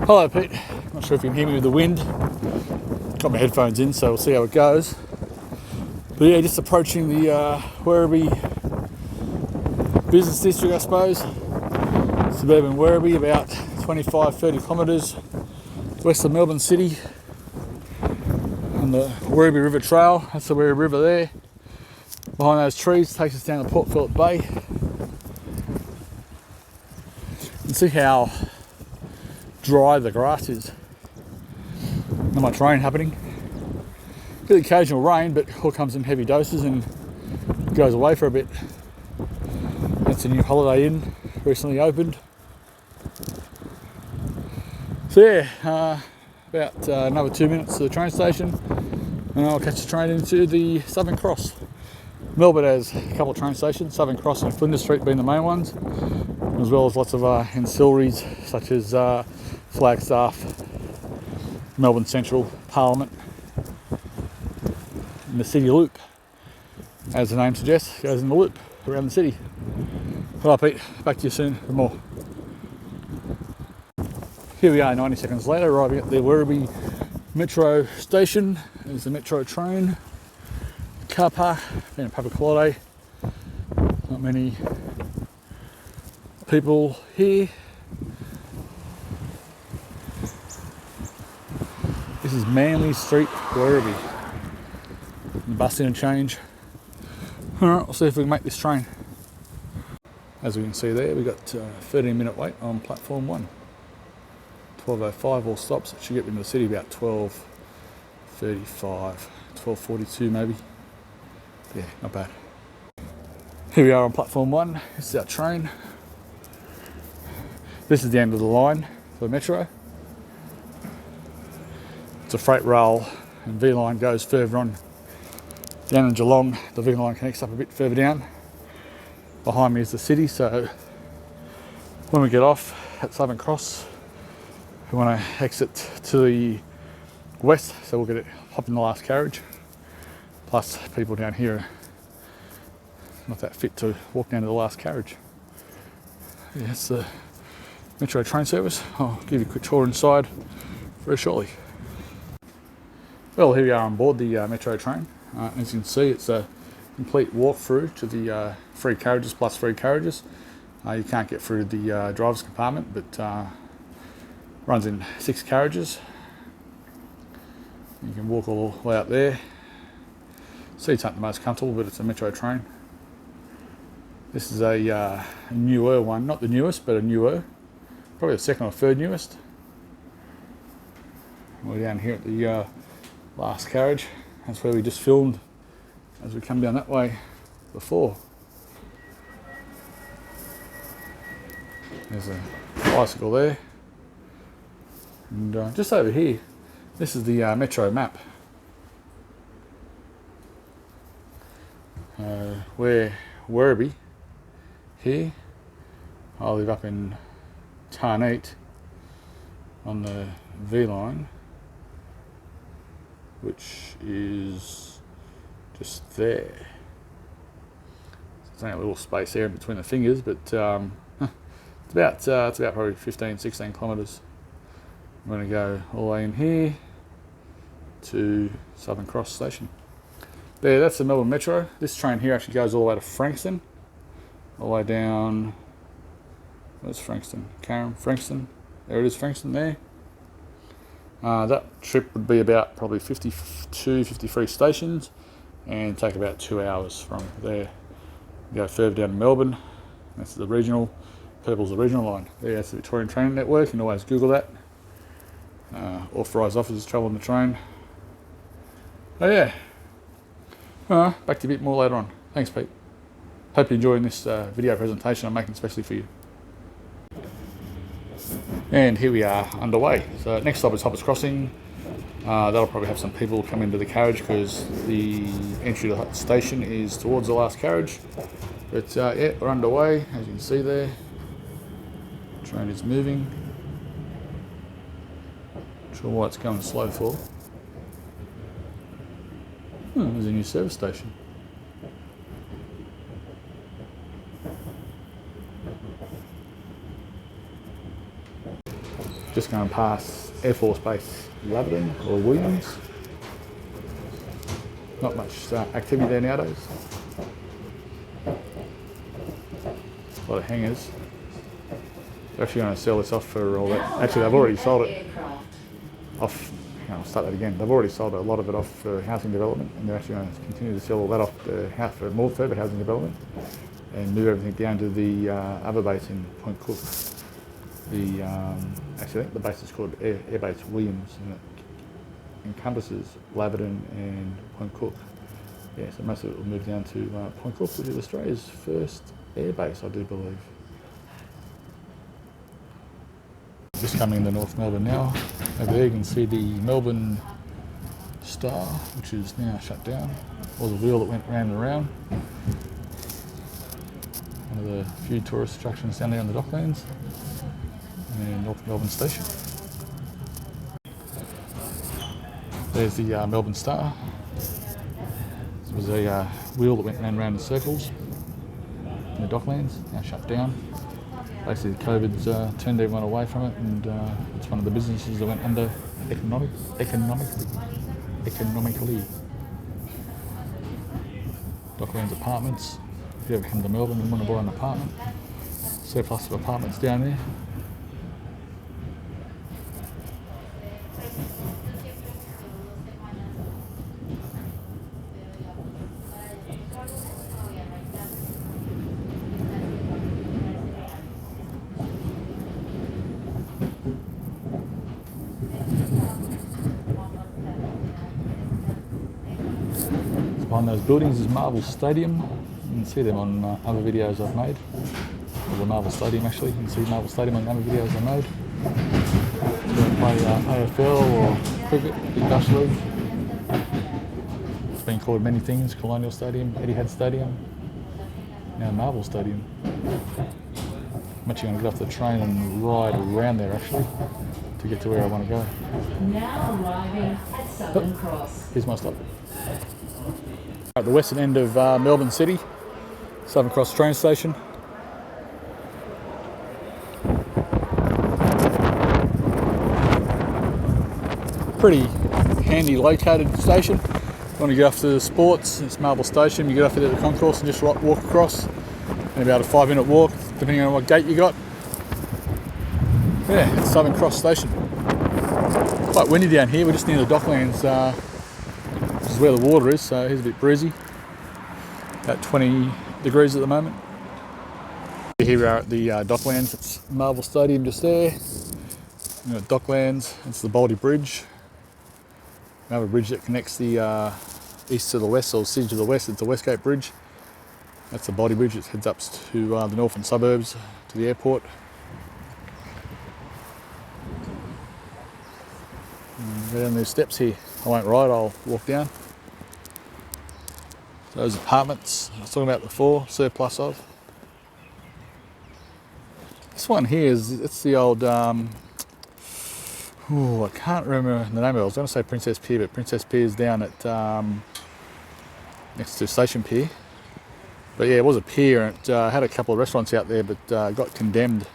Hello Pete, not sure if you can hear me with the wind. Got my headphones in, so we'll see how it goes. But yeah, just approaching the Werribee business district, I suppose. Suburban Werribee, about 25-30 kilometres west of Melbourne City on the Werribee River Trail. That's the Werribee River there. Behind those trees takes us down to Port Phillip Bay. And see how dry the grass is. Not much rain happening. Bit of occasional rain, but all comes in heavy doses and goes away for a bit. That's a new Holiday Inn, recently opened. So yeah, about another 2 minutes to the train station, and I'll catch the train into the Southern Cross. Melbourne has a couple of train stations, Southern Cross and Flinders Street being the main ones, as well as lots of ancillaries such as Flagstaff, Melbourne Central, Parliament, and the City Loop. As the name suggests, goes in the loop around the city. Alright Pete, back to you soon for more. Here we are 90 seconds later, arriving at the Werribee Metro Station. There's the Metro train. Car park, been a public holiday. Not many people here. This is Manly Street, Werribee. The bus interchange. Alright, we'll see if we can make this train. As we can see there, we've got a 13-minute wait on platform 1. 12:05 all stops. It should get into the city about 12:35, 12:42 maybe. Yeah, not bad. Here we are on platform 1. This is our train. This is the end of the line for the Metro. It's a freight rail, and V line goes further on down in Geelong. The V line connects up a bit further down. Behind me is the city, so when we get off at Southern Cross, we want to exit to the west, so we'll hop in the last carriage. Plus, people down here are not that fit to walk down to the last carriage. Yeah, that's the Metro train service. I'll give you a quick tour inside very shortly. Well, here we are on board the Metro train. As you can see, it's a complete walk-through to the free carriages plus free carriages. You can't get through the driver's compartment, but runs in 6 carriages. You can walk all the way up there. Seats aren't the most comfortable, but it's a Metro train. This is a newer one, not the newest, but a newer, probably the second or third newest. We're down here at the last carriage. That's where we just filmed as we come down that way before. There's a bicycle there. And just over here, this is the Metro map. We're Werribee here. I live up in Tarneet on the V line, which is just there. There's only a little space there in between the fingers, but it's about probably 15-16 kilometres. I'm going to go all the way in here to Southern Cross Station. There, that's the Melbourne Metro. This train here actually goes all the way to Frankston, all the way down. Where's Frankston? Frankston. There it is, Frankston there. That trip would be about probably 52, 53 stations and take about 2 hours from there. Go further down to Melbourne. That's the regional. Purple's the regional line. There, that's the Victorian Train Network. You can always Google that. Authorised officers travel on the train. Oh yeah. Back to you a bit more later on. Thanks, Pete. Hope you're enjoying this video presentation I'm making especially for you. And here we are underway. So next stop is Hoppers Crossing. That'll probably have some people come into the carriage because the entry to the station is towards the last carriage. But yeah, we're underway, as you can see there. The train is moving. Not sure why it's going slow for. There's a new service station. just going past Air Force Base Laverton or Williams. Not much activity there nowadays. A lot of hangars. They're actually going to sell this off for all that. Actually, they've already sold it off. I'll start that again. They've already sold a lot of it off for housing development, and they're actually going to continue to sell all that off for more further housing development, and move everything down to the other base in Point Cook. Actually, I think the base is called Air Base Williams, and it encompasses Laverton and Point Cook. Yeah, so most of it will move down to Point Cook, which is Australia's first air base, I do believe. Just coming into North Melbourne now. Over there you can see the Melbourne Star, which is now shut down. Was a wheel that went round and round. One of the few tourist attractions down there on the Docklands. And North Melbourne Station. There's the Melbourne Star. This was a wheel that went round and round in circles in the Docklands, now shut down. Basically, COVID's turned everyone away from it, and it's one of the businesses that went under economically. Docklands Apartments. If you ever come to Melbourne and want to buy an apartment, surplus of apartments down there. Behind those buildings is Marvel Stadium. You can see them on other videos I've made. Or the Marvel Stadium actually, you can see Marvel Stadium on other videos I made. So they play AFL or cricket, Big Bash League. It's been called many things, Colonial Stadium, Etihad Stadium, now Marvel Stadium. I'm actually going to get off the train and ride around there actually to get to where I want to go. Now arriving at Southern Cross. Here's my stop. At the western end of Melbourne City, Southern Cross train station. Pretty handy located station. You want to get off to the sports, it's Marble Station, you get off at the concourse and just walk across. And about a 5-minute walk, depending on what gate you got. Yeah, it's Southern Cross Station. It's quite windy down here, we're just near the Docklands. This is where the water is, so here's a bit breezy. About 20 degrees at the moment. Here we are at the Docklands. It's Marvel Stadium just there. Docklands, it's the Baldy Bridge. Another bridge that connects the east to the west, or city to the west. It's the Westgate Bridge. That's the Baldy Bridge. It heads up to the northern suburbs, to the airport. Go down these steps here. I won't ride, I'll walk down. Those apartments I was talking about before, surplus of. This one here it's the old, I can't remember the name of it. I was going to say Princess Pier, but Princess Pier is down at next to Station Pier. But yeah, it was a pier, and it had a couple of restaurants out there, but got condemned.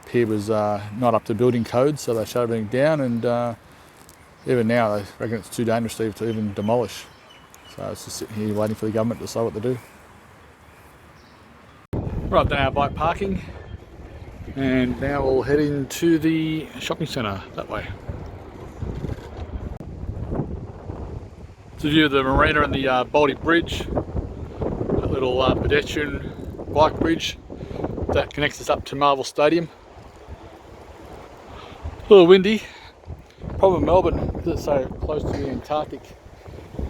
The pier was not up to building codes, so they shut everything down, and even now they reckon it's too dangerous to even demolish. So it's just sitting here waiting for the government to decide what to do. Right, done our bike parking, and now we'll head into the shopping centre that way. It's a view of the marina and the Baldy Bridge, that little pedestrian bike bridge that connects us up to Marvel Stadium. A little windy. Problem in Melbourne, because it's so close to the Antarctic,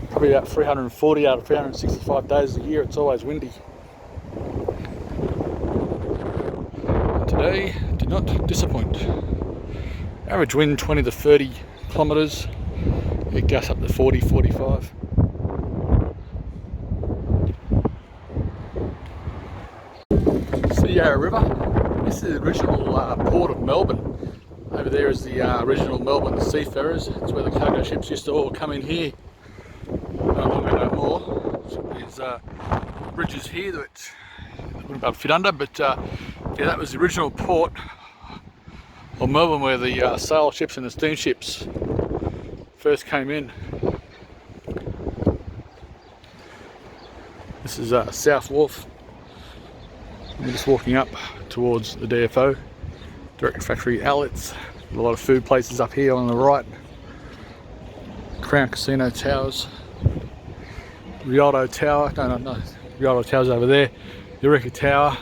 probably about 340 out of 365 days a year, it's always windy. And today did not disappoint. Average wind 20 to 30 kilometres, it gusts up to 40, 45. It's the Yarra River. This is the original port of Melbourne. Over there is the original Melbourne seafarers. It's where the cargo ships used to all come in here. No longer, no more. So there's bridges here that wouldn't be able to fit under, but yeah, that was the original port Or Melbourne, where the sail ships and the steamships first came in. This is South Wharf. We're just walking up towards the DFO, direct factory outlets. A lot of food places up here on the right. Crown Casino Towers, Rialto Tower, no, Rialto Tower's over there. Eureka Tower,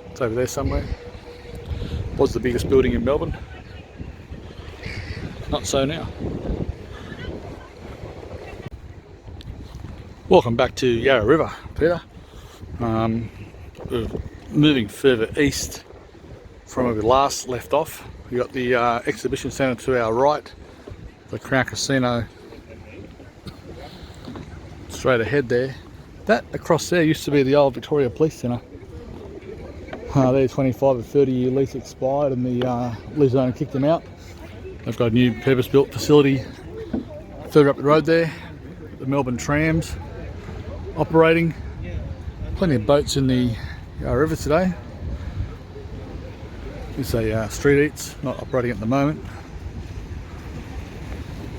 it's over there somewhere. Was the biggest building in Melbourne. Not so now. Welcome back to Yarra River, Peter. We're moving further east from where we last left off. We've got the exhibition centre to our right, the Crown Casino straight ahead there. That across there used to be the old Victoria Police Centre. Their 25 or 30 year lease expired and the lease owner kicked them out. They've got a new purpose-built facility further up the road there. The Melbourne trams operating. Plenty of boats in the river today. It's a Street Eats, not operating at the moment.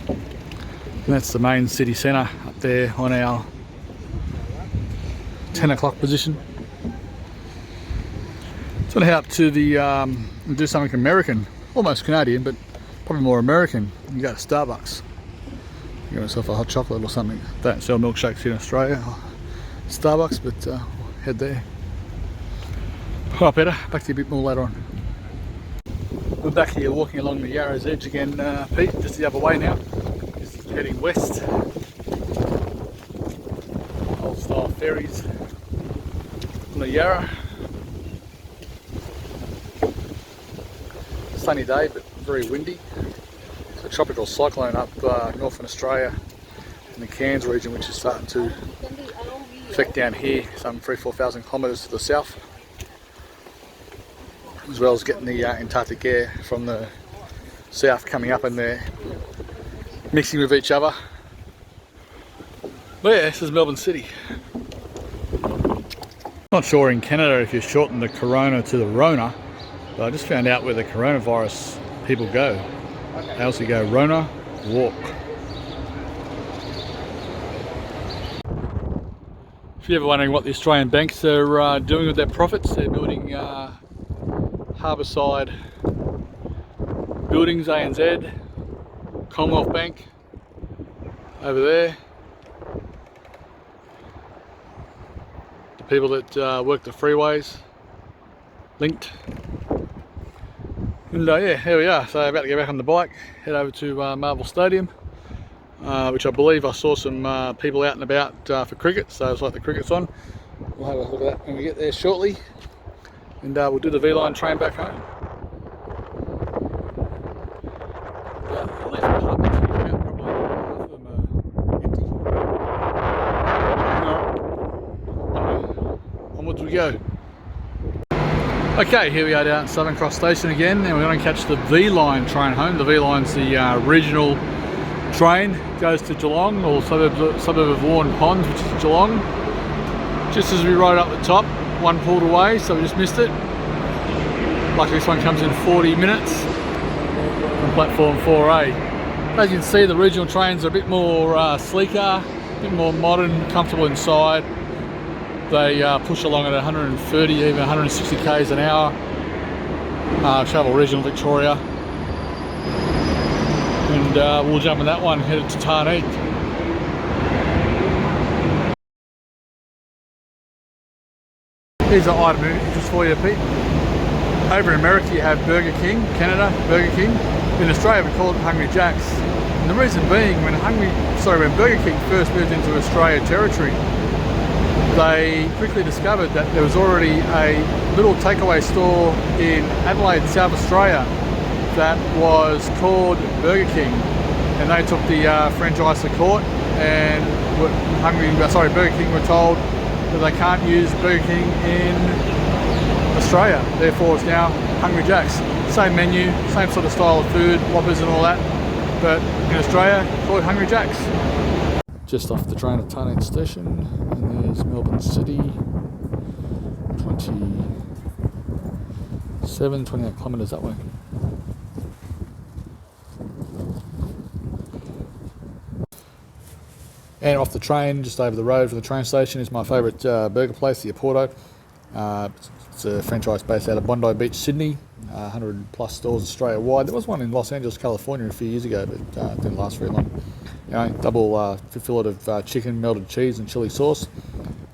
And that's the main city centre up there on our 10 o'clock position. Just want to head up to the and do something American, almost Canadian, but probably more American. You go to Starbucks, get myself a hot chocolate or something. They don't sell milkshakes here in Australia. Starbucks, but head there. Alright, Peter, back to you a bit more later on. We're back here walking along the Yarra's edge again, Pete, just the other way now. Just heading west. Old style ferries on the Yarra. Sunny day, but very windy. It's a tropical cyclone up northern Australia in the Cairns region, which is starting to affect down here, some 3,000-4,000 kilometres to the south, as well as getting the Antarctic air from the south coming up and they're mixing with each other. But yeah, this is Melbourne City. Not sure in Canada if you shorten the Corona to the Rona, but I just found out where the coronavirus people go. They also go Rona Walk. If you're ever wondering what the Australian banks are doing with their profits, they're building harbourside buildings, ANZ, Commonwealth Bank over there. The people that work the freeways, linked. And yeah, here we are. So about to go back on the bike, head over to Marvel Stadium. Which I believe I saw some people out and about for cricket, so it's like the cricket's on. We'll have a look at that when we get there shortly, and we'll do the V-Line train back home. At least the apartments we came out, probably half of them are empty. Alright, onwards we go. Okay, here we are down at Southern Cross Station again, and we're going to catch the V-Line train home. The V-Line's the regional train, goes to Geelong, or suburb of Warren Ponds, which is Geelong. Just as we rode up the top, one pulled away, so we just missed it. Luckily this one comes in 40 minutes from platform 4A. As you can see, the regional trains are a bit more sleeker, a bit more modern, comfortable inside. They push along at 130, even 160 k's an hour. Travel regional Victoria. And we'll jump in that one, headed to Tarneit. Here's an item of interest for you, Pete. Over in America you have Burger King, Canada, Burger King. In Australia we call it Hungry Jack's. And the reason being, when Burger King first moved into Australia territory, they quickly discovered that there was already a little takeaway store in Adelaide, South Australia, that was called Burger King, and they took the franchise to court, and Burger King were told that they can't use Burger King in Australia, therefore it's now Hungry Jack's. Same menu, same sort of style of food, Whoppers and all that, but in Australia, called Hungry Jack's. Just off the train at Tarneit Station, and there's Melbourne City, 28 kilometres that way. And off the train, just over the road from the train station, is my favourite burger place, the Oporto. It's a franchise based out of Bondi Beach, Sydney. 100 plus stores Australia wide. There was one in Los Angeles, California a few years ago, but it didn't last very long. You know, double fillet of chicken, melted cheese and chili sauce.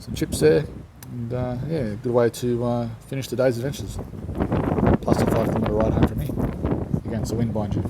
Some chips there. And yeah, good way to finish the day's adventures. Plus a 5 kilometre ride home from here against the wind, mind you.